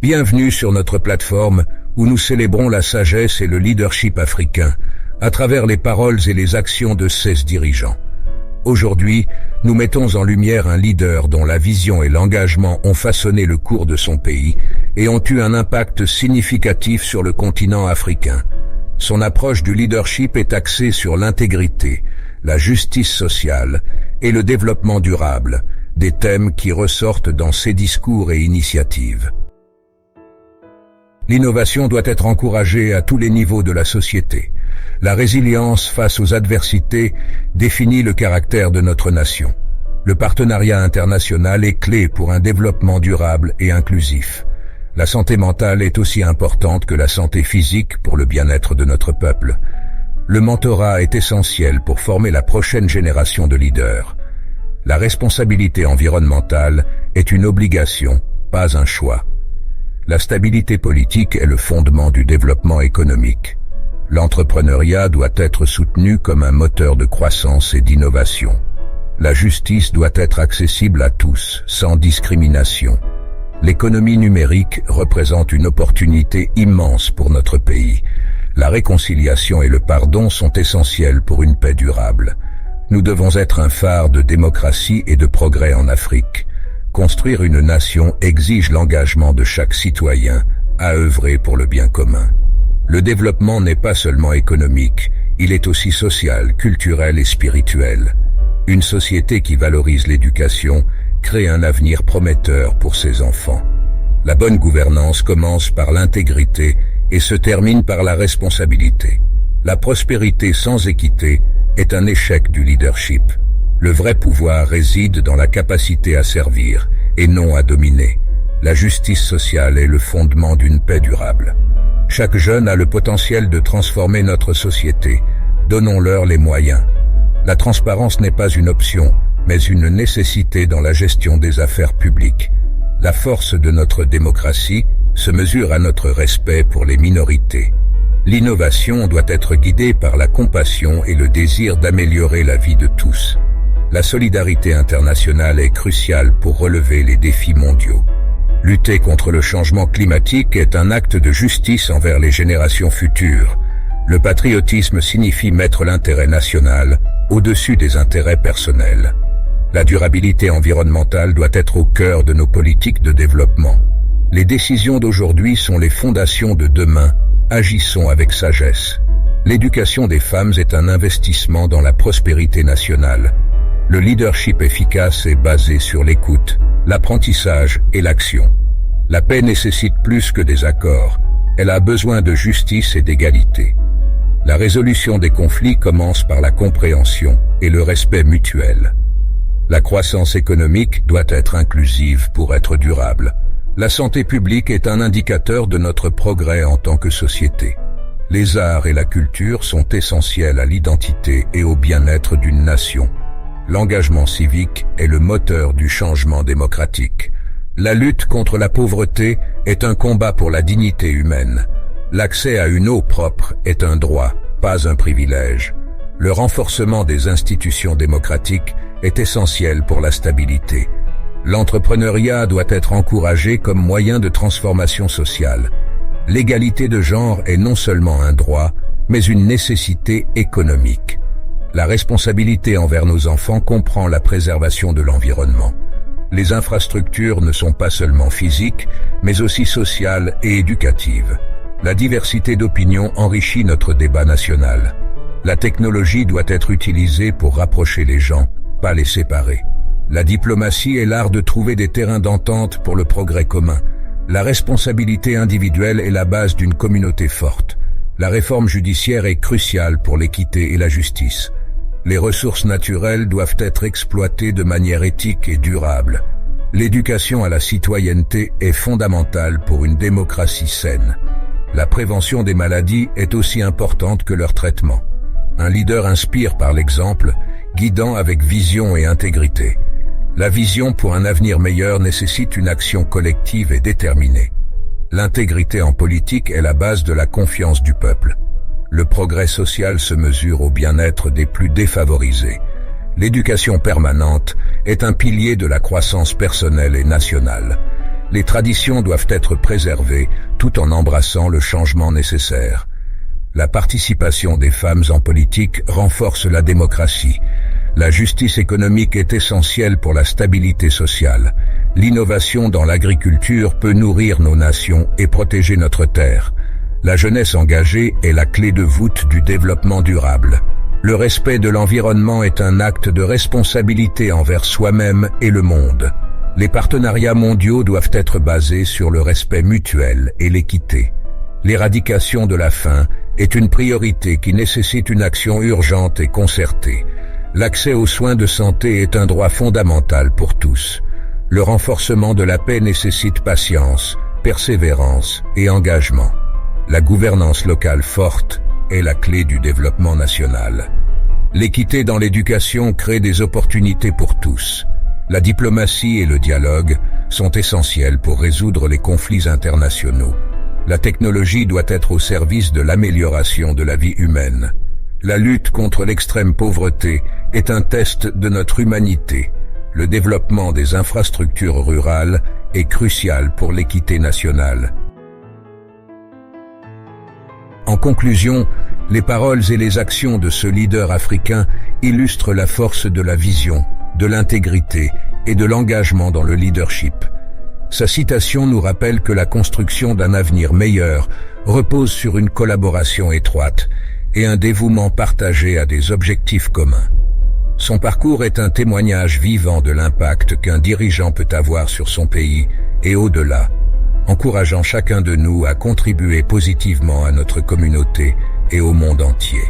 Bienvenue sur notre plateforme où nous célébrons la sagesse et le leadership africain à travers les paroles et les actions de 16 dirigeants. Aujourd'hui, nous mettons en lumière un leader dont la vision et l'engagement ont façonné le cours de son pays et ont eu un impact significatif sur le continent africain. Son approche du leadership est axée sur l'intégrité, la justice sociale et le développement durable, des thèmes qui ressortent dans ses discours et initiatives. L'innovation doit être encouragée à tous les niveaux de la société. La résilience face aux adversités définit le caractère de notre nation. Le partenariat international est clé pour un développement durable et inclusif. La santé mentale est aussi importante que la santé physique pour le bien-être de notre peuple. Le mentorat est essentiel pour former la prochaine génération de leaders. La responsabilité environnementale est une obligation, pas un choix. La stabilité politique est le fondement du développement économique. L'entrepreneuriat doit être soutenu comme un moteur de croissance et d'innovation. La justice doit être accessible à tous, sans discrimination. L'économie numérique représente une opportunité immense pour notre pays. La réconciliation et le pardon sont essentiels pour une paix durable. Nous devons être un phare de démocratie et de progrès en Afrique. Construire une nation exige l'engagement de chaque citoyen à œuvrer pour le bien commun. Le développement n'est pas seulement économique, il est aussi social, culturel et spirituel. Une société qui valorise l'éducation crée un avenir prometteur pour ses enfants. La bonne gouvernance commence par l'intégrité et se termine par la responsabilité. La prospérité sans équité est un échec du leadership. Le vrai pouvoir réside dans la capacité à servir et non à dominer. La justice sociale est le fondement d'une paix durable. Chaque jeune a le potentiel de transformer notre société. Donnons-leur les moyens. La transparence n'est pas une option, mais une nécessité dans la gestion des affaires publiques. La force de notre démocratie se mesure à notre respect pour les minorités. L'innovation doit être guidée par la compassion et le désir d'améliorer la vie de tous. La solidarité internationale est cruciale pour relever les défis mondiaux. Lutter contre le changement climatique est un acte de justice envers les générations futures. Le patriotisme signifie mettre l'intérêt national au-dessus des intérêts personnels. La durabilité environnementale doit être au cœur de nos politiques de développement. Les décisions d'aujourd'hui sont les fondations de demain. Agissons avec sagesse. L'éducation des femmes est un investissement dans la prospérité nationale. Le leadership efficace est basé sur l'écoute, l'apprentissage et l'action. La paix nécessite plus que des accords. Elle a besoin de justice et d'égalité. La résolution des conflits commence par la compréhension et le respect mutuel. La croissance économique doit être inclusive pour être durable. La santé publique est un indicateur de notre progrès en tant que société. Les arts et la culture sont essentiels à l'identité et au bien-être d'une nation. L'engagement civique est le moteur du changement démocratique. La lutte contre la pauvreté est un combat pour la dignité humaine. L'accès à une eau propre est un droit, pas un privilège. Le renforcement des institutions démocratiques est essentiel pour la stabilité. L'entrepreneuriat doit être encouragé comme moyen de transformation sociale. L'égalité de genre est non seulement un droit, mais une nécessité économique. La responsabilité envers nos enfants comprend la préservation de l'environnement. Les infrastructures ne sont pas seulement physiques, mais aussi sociales et éducatives. La diversité d'opinions enrichit notre débat national. La technologie doit être utilisée pour rapprocher les gens, pas les séparer. La diplomatie est l'art de trouver des terrains d'entente pour le progrès commun. La responsabilité individuelle est la base d'une communauté forte. La réforme judiciaire est cruciale pour l'équité et la justice. Les ressources naturelles doivent être exploitées de manière éthique et durable. L'éducation à la citoyenneté est fondamentale pour une démocratie saine. La prévention des maladies est aussi importante que leur traitement. Un leader inspire par l'exemple, guidant avec vision et intégrité. La vision pour un avenir meilleur nécessite une action collective et déterminée. L'intégrité en politique est la base de la confiance du peuple. Le progrès social se mesure au bien-être des plus défavorisés. L'éducation permanente est un pilier de la croissance personnelle et nationale. Les traditions doivent être préservées tout en embrassant le changement nécessaire. La participation des femmes en politique renforce la démocratie. La justice économique est essentielle pour la stabilité sociale. L'innovation dans l'agriculture peut nourrir nos nations et protéger notre terre. La jeunesse engagée est la clé de voûte du développement durable. Le respect de l'environnement est un acte de responsabilité envers soi-même et le monde. Les partenariats mondiaux doivent être basés sur le respect mutuel et l'équité. L'éradication de la faim est une priorité qui nécessite une action urgente et concertée. L'accès aux soins de santé est un droit fondamental pour tous. Le renforcement de la paix nécessite patience, persévérance et engagement. La gouvernance locale forte est la clé du développement national. L'équité dans l'éducation crée des opportunités pour tous. La diplomatie et le dialogue sont essentiels pour résoudre les conflits internationaux. La technologie doit être au service de l'amélioration de la vie humaine. La lutte contre l'extrême pauvreté est un test de notre humanité. Le développement des infrastructures rurales est crucial pour l'équité nationale. En conclusion, les paroles et les actions de ce leader africain illustrent la force de la vision, de l'intégrité et de l'engagement dans le leadership. Sa citation nous rappelle que la construction d'un avenir meilleur repose sur une collaboration étroite et un dévouement partagé à des objectifs communs. Son parcours est un témoignage vivant de l'impact qu'un dirigeant peut avoir sur son pays et au-delà, encourageant chacun de nous à contribuer positivement à notre communauté et au monde entier.